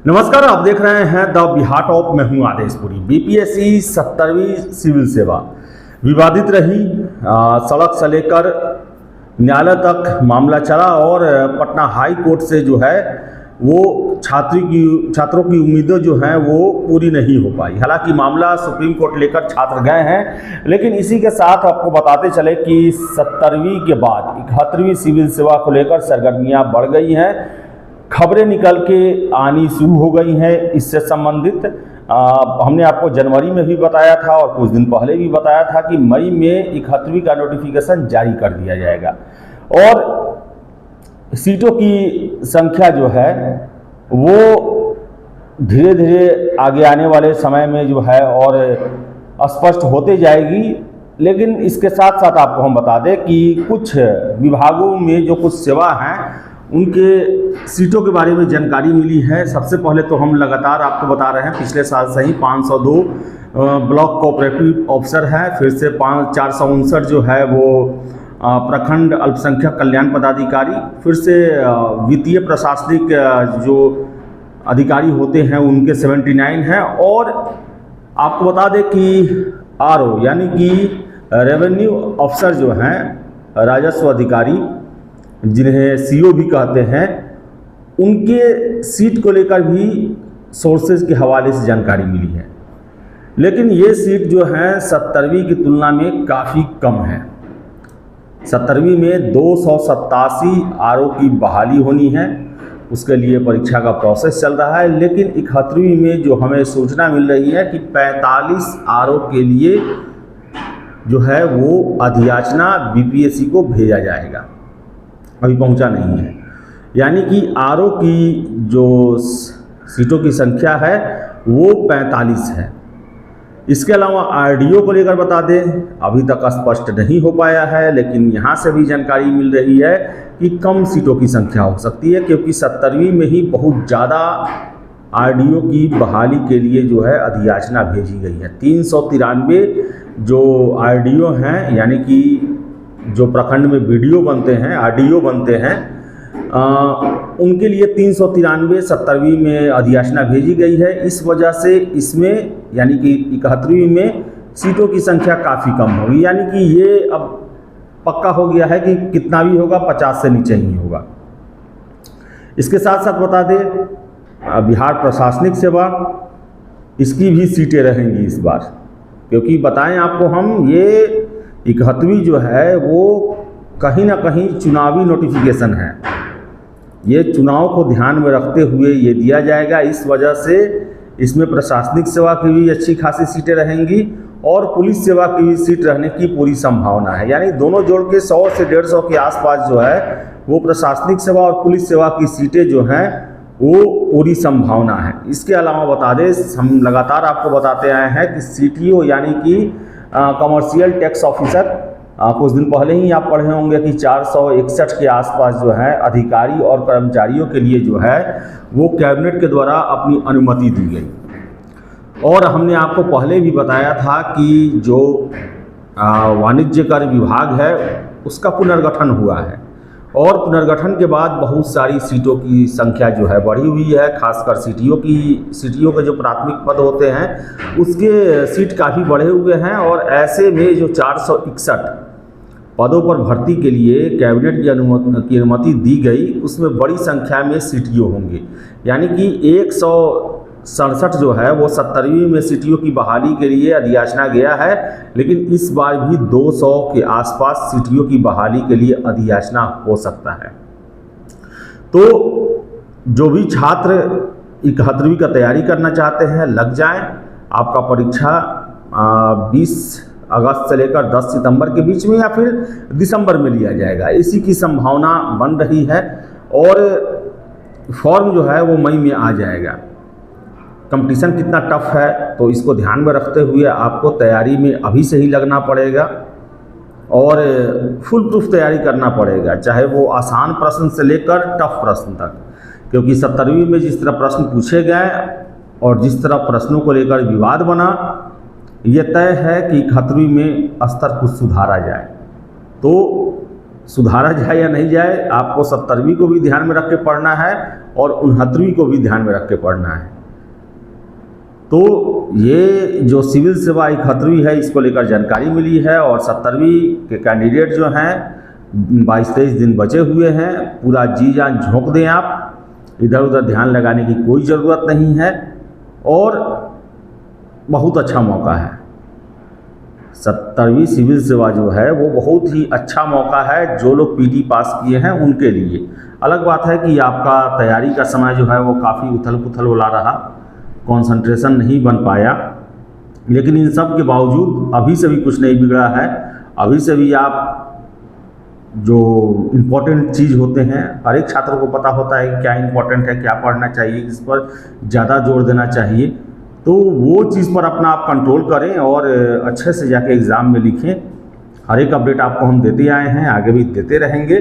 नमस्कार, आप देख रहे हैं द बिहार टॉप। मैं हूं आदेशपुरी। बीपीएससी 70वीं सिविल सेवा विवादित रही। सड़क से लेकर न्यायालय तक मामला चला और पटना हाई कोर्ट से जो है वो छात्रों की उम्मीदें जो हैं वो पूरी नहीं हो पाई। हालांकि मामला सुप्रीम कोर्ट लेकर छात्र गए हैं, लेकिन इसी के साथ आपको बताते चले कि 70वीं के बाद 71वीं सिविल सेवा को लेकर सरगर्मियां बढ़ गई हैं। खबरें निकल के आनी शुरू हो गई हैं इससे संबंधित। हमने आपको जनवरी में भी बताया था और कुछ दिन पहले भी बताया था कि मई में 71वीं का नोटिफिकेशन जारी कर दिया जाएगा और सीटों की संख्या जो है वो धीरे धीरे आगे आने वाले समय में जो है और स्पष्ट होते जाएगी। लेकिन इसके साथ साथ आपको हम बता दें कि कुछ विभागों में जो कुछ सेवा हैं उनके सीटों के बारे में जानकारी मिली है। सबसे पहले तो हम लगातार आपको बता रहे हैं, पिछले साल से ही 502 ब्लॉक कोऑपरेटिव ऑफिसर है, फिर से 459 जो है वो प्रखंड अल्पसंख्यक कल्याण पदाधिकारी, फिर से वित्तीय प्रशासनिक जो अधिकारी होते हैं उनके 79 हैं। और आपको बता दें कि आरओ यानी कि रेवेन्यू अफसर जो हैं, राजस्व अधिकारी जिन्हें सीओ भी कहते हैं, उनके सीट को लेकर भी सोर्सेज के हवाले से जानकारी मिली है। लेकिन ये सीट जो है 70वीं की तुलना में काफ़ी कम है। 70वीं में 287 आरओ की बहाली होनी है, उसके लिए परीक्षा का प्रोसेस चल रहा है। लेकिन 71वीं में जो हमें सूचना मिल रही है कि 45 आरओ के लिए जो है वो अधियाचना बीपीएससी को भेजा जाएगा, अभी पहुंचा नहीं है। यानी कि आरओ की जो सीटों की संख्या है वो 45 है। इसके अलावा आरडीओ को लेकर बता दें, अभी तक स्पष्ट नहीं हो पाया है, लेकिन यहाँ से भी जानकारी मिल रही है कि कम सीटों की संख्या हो सकती है, क्योंकि 70वीं में ही बहुत ज़्यादा आरडीओ की बहाली के लिए जो है अधियाचना भेजी गई है। 393 जो आरडीओ हैं, यानी कि जो प्रखंड में बीडीओ बनते हैं, आरडीओ बनते हैं, उनके लिए 393 70वीं में अधियाचना भेजी गई है। इस वजह से इसमें यानी कि 71वीं में सीटों की संख्या काफ़ी कम होगी। यानी कि ये अब पक्का हो गया है कि कितना भी होगा 50 से नीचे ही होगा। इसके साथ साथ बता दें बिहार प्रशासनिक सेवा, इसकी भी सीटें रहेंगी इस बार, क्योंकि बताएं आपको हम, ये 71वीं जो है वो कहीं ना कहीं चुनावी नोटिफिकेशन है। ये चुनाव को ध्यान में रखते हुए ये दिया जाएगा। इस वजह से इसमें प्रशासनिक सेवा की भी अच्छी खासी सीटें रहेंगी और पुलिस सेवा की भी सीट रहने की पूरी संभावना है। यानी दोनों जोड़ के 100 से 150 के आसपास जो है वो प्रशासनिक सेवा और पुलिस सेवा की सीटें जो हैं वो पूरी संभावना है। इसके अलावा बता दें, हम लगातार आपको बताते आए हैं कि सीटीओ यानी कि कमर्शियल टैक्स ऑफिसर, कुछ दिन पहले ही आप पढ़े होंगे कि 461 के आसपास जो है अधिकारी और कर्मचारियों के लिए जो है वो कैबिनेट के द्वारा अपनी अनुमति दी गई। और हमने आपको पहले भी बताया था कि जो वाणिज्य कर विभाग है उसका पुनर्गठन हुआ है और पुनर्गठन के बाद बहुत सारी सीटों की संख्या जो है बढ़ी हुई है। खासकर सीटीओ के जो प्राथमिक पद होते हैं उसके सीट काफ़ी बढ़े हुए हैं और ऐसे में जो 461 पदों पर भर्ती के लिए कैबिनेट की अनुमति दी गई, उसमें बड़ी संख्या में सीटीओ होंगे। यानी कि 167 जो है वो 70वीं में सीटीओ की बहाली के लिए अधियाचना गया है, लेकिन इस बार भी 200 के आसपास सीटीओ की बहाली के लिए अधियाचना हो सकता है। तो जो भी छात्र 71वीं का तैयारी करना चाहते हैं लग जाएं। आपका परीक्षा 20 अगस्त से लेकर 10 सितंबर के बीच में या फिर दिसंबर में लिया जाएगा, इसी की संभावना बन रही है। और फॉर्म जो है वो मई में आ जाएगा। कंपटीशन कितना टफ है तो इसको ध्यान में रखते हुए आपको तैयारी में अभी से ही लगना पड़ेगा और फुल प्रूफ तैयारी करना पड़ेगा, चाहे वो आसान प्रश्न से लेकर टफ प्रश्न तक। क्योंकि 70वीं में जिस तरह प्रश्न पूछे गए और जिस तरह प्रश्नों को लेकर विवाद बना, ये तय है कि 71वीं में स्तर कुछ सुधारा जाए। तो सुधारा जाए या नहीं जाए, आपको 70वीं को भी ध्यान में रख के पढ़ना है और 69वीं को भी ध्यान में रख के पढ़ना है। तो ये जो सिविल सेवा 71वीं है, इसको लेकर जानकारी मिली है और 70वीं के कैंडिडेट जो हैं 22-23 दिन बचे हुए हैं। पूरा जी जान झोंक दें आप, इधर उधर ध्यान लगाने की कोई ज़रूरत नहीं है और बहुत अच्छा मौका है। 70वीं सिविल सेवा जो है वो बहुत ही अच्छा मौका है जो लोग पीटी पास किए हैं उनके लिए। अलग बात है कि आपका तैयारी का समय जो है वो काफ़ी उथल पुथल वाला रहा, कंसंट्रेशन नहीं बन पाया, लेकिन इन सब के बावजूद अभी से भी कुछ नहीं बिगड़ा है। अभी से भी आप जो इम्पोर्टेंट चीज़ होते हैं, हर एक छात्र को पता होता है क्या इम्पोर्टेंट है, क्या पढ़ना चाहिए, किस पर ज़्यादा जोर देना चाहिए। तो वो चीज़ पर अपना आप कंट्रोल करें और अच्छे से जाके एग्ज़ाम में लिखें। हर एक अपडेट आपको हम देते आए हैं, आगे भी देते रहेंगे।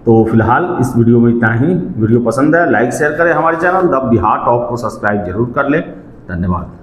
तो फिलहाल इस वीडियो में इतना ही। वीडियो पसंद है लाइक शेयर करें, हमारे चैनल द बिहार टॉप को सब्सक्राइब जरूर कर लें। धन्यवाद।